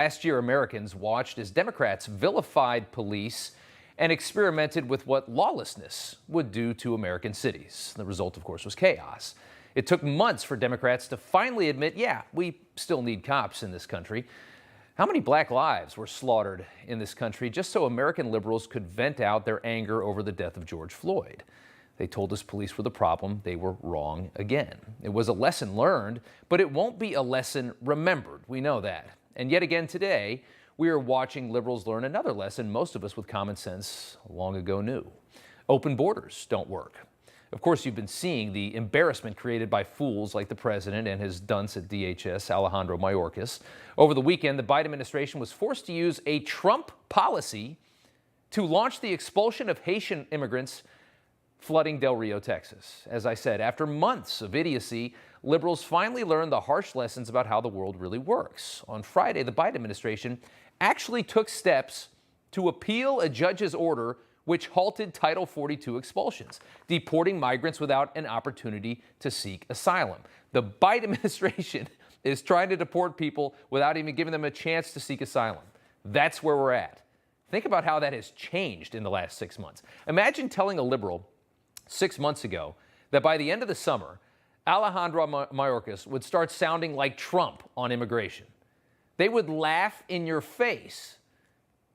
Last year, Americans watched as Democrats vilified police and experimented with what lawlessness would do to American cities. The result, of course, was chaos. It took months for Democrats to finally admit, yeah, we still need cops in this country. How many black lives were slaughtered in this country just so American liberals could vent out their anger over the death of George Floyd? They told us police were the problem. They were wrong again. It was a lesson learned, but it won't be a lesson remembered. We know that. And yet again today, we are watching liberals learn another lesson most of us with common sense long ago knew. Open borders don't work. Of course, you've been seeing the embarrassment created by fools like the president and his dunce at DHS, Alejandro Mayorkas. Over the weekend, the Biden administration was forced to use a Trump policy to launch the expulsion of Haitian immigrants flooding Del Rio, Texas. As I said, after months of idiocy, liberals finally learned the harsh lessons about how the world really works. On Friday, the Biden administration actually took steps to appeal a judge's order which halted Title 42 expulsions, deporting migrants without an opportunity to seek asylum. The Biden administration is trying to deport people without even giving them a chance to seek asylum. That's where we're at. Think about how that has changed in the last 6 months. Imagine telling a liberal 6 months ago that by the end of the summer, Alejandro Mayorkas would start sounding like Trump on immigration. They would laugh in your face.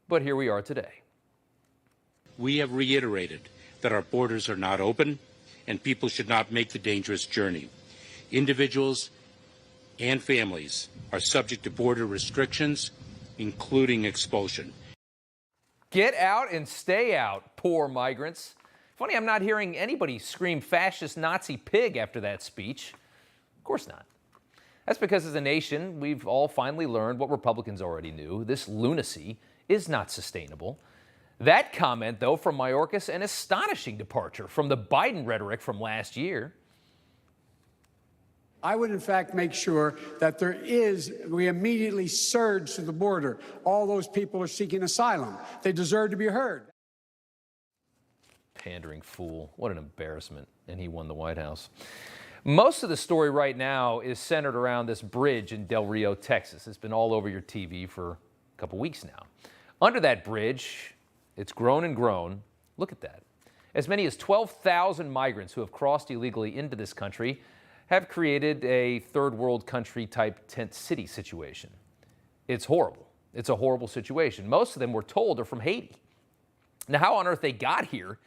But here we are today. We have reiterated that our borders are not open and people should not make the dangerous journey. Individuals and families are subject to border restrictions, including expulsion. Get out and stay out, poor migrants. Funny, I'm not hearing anybody scream fascist Nazi pig after that speech. Of course not. That's because as a nation, we've all finally learned what Republicans already knew. This lunacy is not sustainable. That comment, though, from Mayorkas, an astonishing departure from the Biden rhetoric from last year. I would, in fact, make sure that we immediately surge to the border. All those people are seeking asylum. They deserve to be heard. Pandering fool. What an embarrassment. And he won the White House. Most of the story right now is centered around this bridge in Del Rio, Texas. It's been all over your TV for a couple weeks now. Under that bridge, it's grown and grown. Look at that. As many as 12,000 migrants who have crossed illegally into this country have created a third world country type tent city situation. It's horrible. It's a horrible situation. Most of them, we're told, are from Haiti. Now, how on earth they got here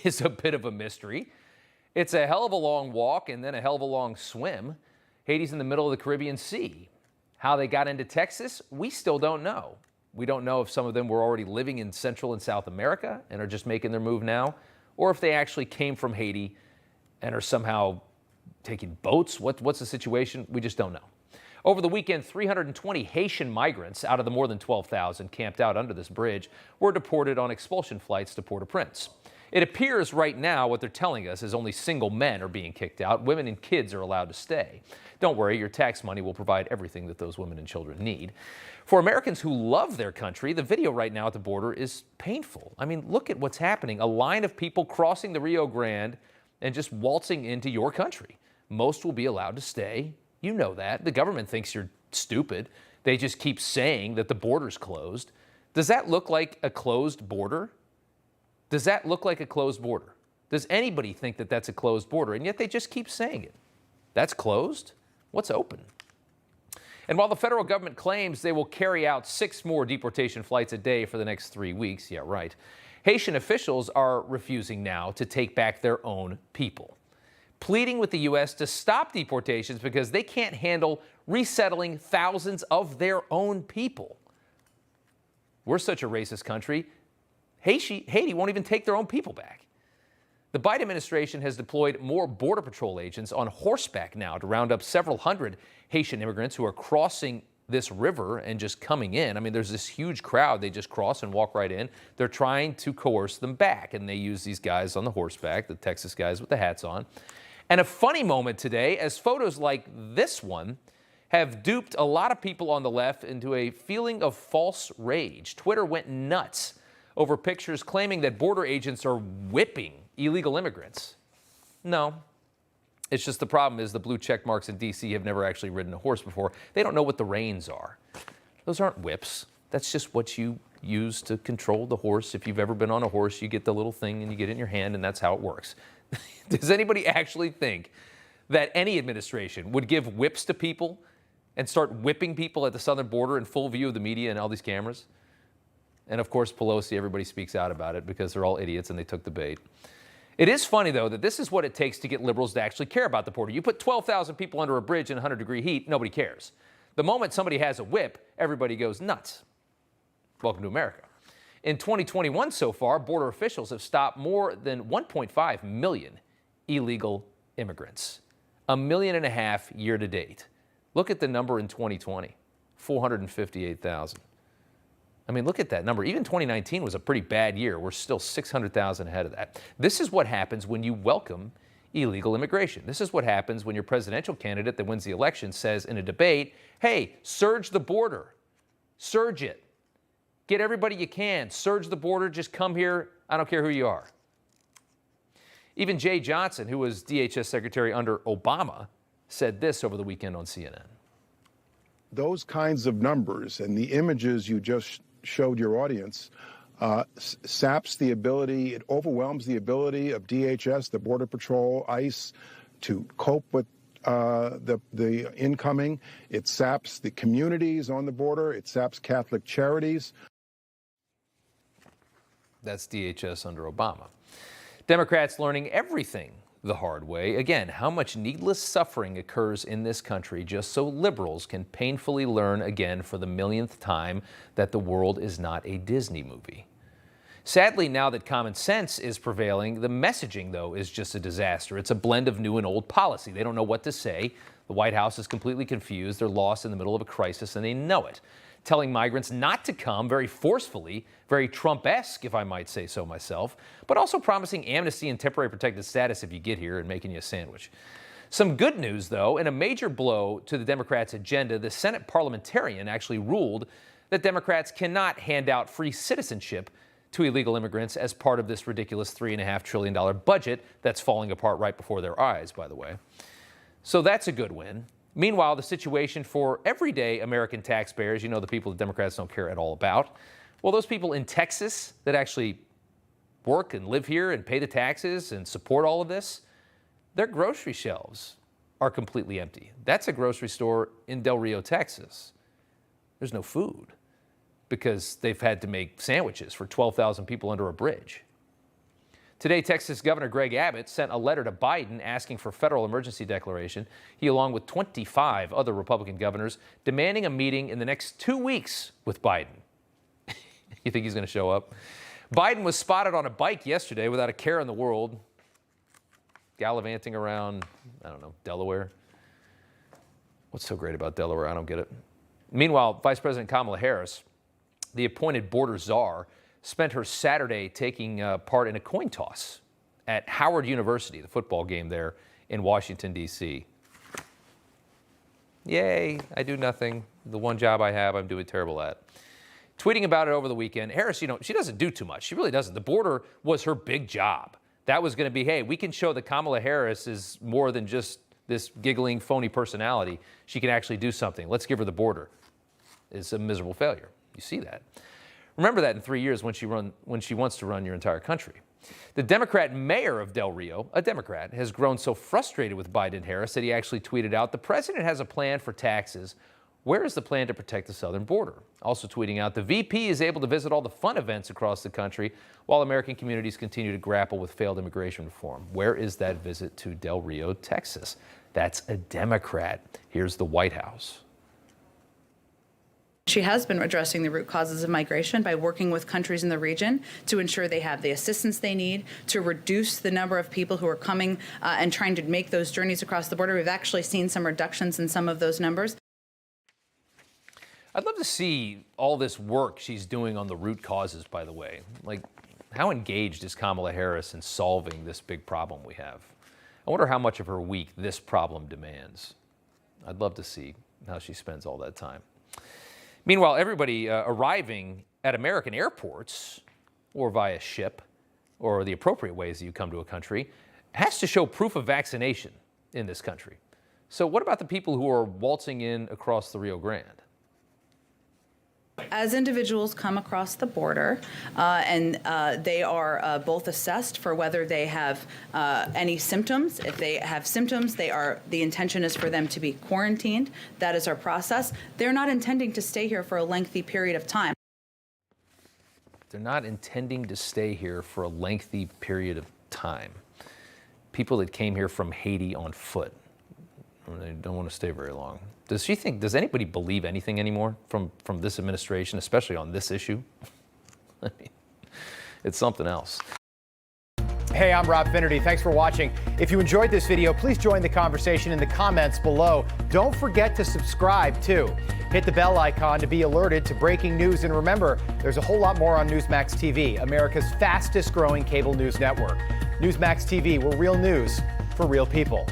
is a bit of a mystery. It's a hell of a long walk and then a hell of a long swim. Haiti's in the middle of the Caribbean Sea. How they got into Texas, we still don't know. We don't know if some of them were already living in Central and South America and are just making their move now, or if they actually came from Haiti and are somehow taking boats. What's the situation? We just don't know. Over the weekend, 320 Haitian migrants out of the more than 12,000 camped out under this bridge were deported on expulsion flights to Port-au-Prince. It appears right now what they're telling us is only single men are being kicked out. Women and kids are allowed to stay. Don't worry, your tax money will provide everything that those women and children need. For Americans who love their country, the video right now at the border is painful. I mean, look at what's happening. A line of people crossing the Rio Grande and just waltzing into your country. Most will be allowed to stay. You know that. The government thinks you're stupid. They just keep saying that the border's closed. Does that look like a closed border? Does that look like a closed border? Does anybody think that that's a closed border? And yet they just keep saying it. That's closed? What's open? And while the federal government claims they will carry out 6 more deportation flights a day for the next 3 weeks, yeah, right, Haitian officials are refusing now to take back their own people, pleading with the U.S. to stop deportations because they can't handle resettling thousands of their own people. We're such a racist country. Haiti won't even take their own people back. The Biden administration has deployed more Border Patrol agents on horseback now to round up several hundred Haitian immigrants who are crossing this river and just coming in. I mean, there's this huge crowd. They just cross and walk right in. They're trying to coerce them back, and they use these guys on the horseback, the Texas guys with the hats on. And a funny moment today, as photos like this one have duped a lot of people on the left into a feeling of false rage. Twitter went nuts over pictures claiming that border agents are whipping illegal immigrants. No, it's just the problem is the blue check marks in D.C. have never actually ridden a horse before. They don't know what the reins are. Those aren't whips. That's just what you use to control the horse. If you've ever been on a horse, you get the little thing and you get it in your hand, and that's how it works. Does anybody actually think that any administration would give whips to people and start whipping people at the southern border in full view of the media and all these cameras? And of course, Pelosi, everybody speaks out about it because they're all idiots and they took the bait. It is funny, though, that this is what it takes to get liberals to actually care about the border. You put 12,000 people under a bridge in 100-degree heat, nobody cares. The moment somebody has a whip, everybody goes nuts. Welcome to America. In 2021 so far, border officials have stopped more than 1.5 million illegal immigrants. 1.5 million year to date. Look at the number in 2020, 458,000. I mean, look at that number. Even 2019 was a pretty bad year. We're still 600,000 ahead of that. This is what happens when you welcome illegal immigration. This is what happens when your presidential candidate that wins the election says in a debate, hey, surge the border. Surge it. Get everybody you can. Surge the border. Just come here. I don't care who you are. Even Jay Johnson, who was DHS Secretary under Obama, said this over the weekend on CNN. Those kinds of numbers and the images you just showed your audience saps the ability, it overwhelms the ability of DHS, the Border Patrol, ICE, to cope with the incoming. It saps the communities on the border. It saps Catholic charities. That's DHS under Obama. Democrats learning everything the hard way. Again, how much needless suffering occurs in this country just so liberals can painfully learn again for the millionth time that the world is not a Disney movie. Sadly, now that common sense is prevailing, the messaging, though, is just a disaster. It's a blend of new and old policy. They don't know what to say. The White House is completely confused. They're lost in the middle of a crisis, and they know it. Telling migrants not to come very forcefully, very Trump-esque, if I might say so myself, but also promising amnesty and temporary protected status if you get here and making you a sandwich. Some good news, though, in a major blow to the Democrats' agenda, the Senate parliamentarian actually ruled that Democrats cannot hand out free citizenship to illegal immigrants as part of this ridiculous $3.5 trillion budget that's falling apart right before their eyes, by the way. So that's a good win. Meanwhile, the situation for everyday American taxpayers, you know, the people the Democrats don't care at all about, well, those people in Texas that actually work and live here and pay the taxes and support all of this, their grocery shelves are completely empty. That's a grocery store in Del Rio, Texas. There's no food because they've had to make sandwiches for 12,000 people under a bridge. Today, Texas Governor Greg Abbott sent a letter to Biden asking for federal emergency declaration. He, along with 25 other Republican governors, demanding a meeting in the next 2 weeks with Biden. You think he's going to show up? Biden was spotted on a bike yesterday without a care in the world, gallivanting around, I don't know, Delaware. What's so great about Delaware? I don't get it. Meanwhile, Vice President Kamala Harris, the appointed border czar, spent her Saturday taking part in a coin toss at Howard University, the football game there in Washington, D.C. Yay, I do nothing. The one job I have, I'm doing terrible at. Tweeting about it over the weekend, Harris, you know, she doesn't do too much. She really doesn't. The border was her big job. That was going to be, hey, we can show that Kamala Harris is more than just this giggling, phony personality. She can actually do something. Let's give her the border. It's a miserable failure. You see that. Remember that in 3 years when she wants to run your entire country. The Democrat mayor of Del Rio, a Democrat, has grown so frustrated with Biden and Harris that he actually tweeted out, the president has a plan for taxes. Where is the plan to protect the southern border? Also tweeting out, the VP is able to visit all the fun events across the country while American communities continue to grapple with failed immigration reform. Where is that visit to Del Rio, Texas? That's a Democrat. Here's the White House. She has been addressing the root causes of migration by working with countries in the region to ensure they have the assistance they need to reduce the number of people who are coming and trying to make those journeys across the border. We've actually seen some reductions in some of those numbers. I'd love to see all this work she's doing on the root causes, by the way. Like, how engaged is Kamala Harris in solving this big problem we have? I wonder how much of her week this problem demands. I'd love to see how she spends all that time. Meanwhile, everybody arriving at American airports or via ship or the appropriate ways that you come to a country has to show proof of vaccination in this country. So what about the people who are waltzing in across the Rio Grande? As individuals come across the border and they are both assessed for whether they have any symptoms. If they have symptoms, the intention is for them to be quarantined. That is our process. They're not intending to stay here for a lengthy period of time. They're not intending to stay here for a lengthy period of time. People that came here from Haiti on foot, they don't want to stay very long. Does anybody believe anything anymore from this administration, especially on this issue? I mean, it's something else. Hey, I'm Rob Finnerty. Thanks for watching. If you enjoyed this video, please join the conversation in the comments below. Don't forget to subscribe, too. Hit the bell icon to be alerted to breaking news. And remember, there's a whole lot more on Newsmax TV, America's fastest growing cable news network. Newsmax TV, we're real news for real people.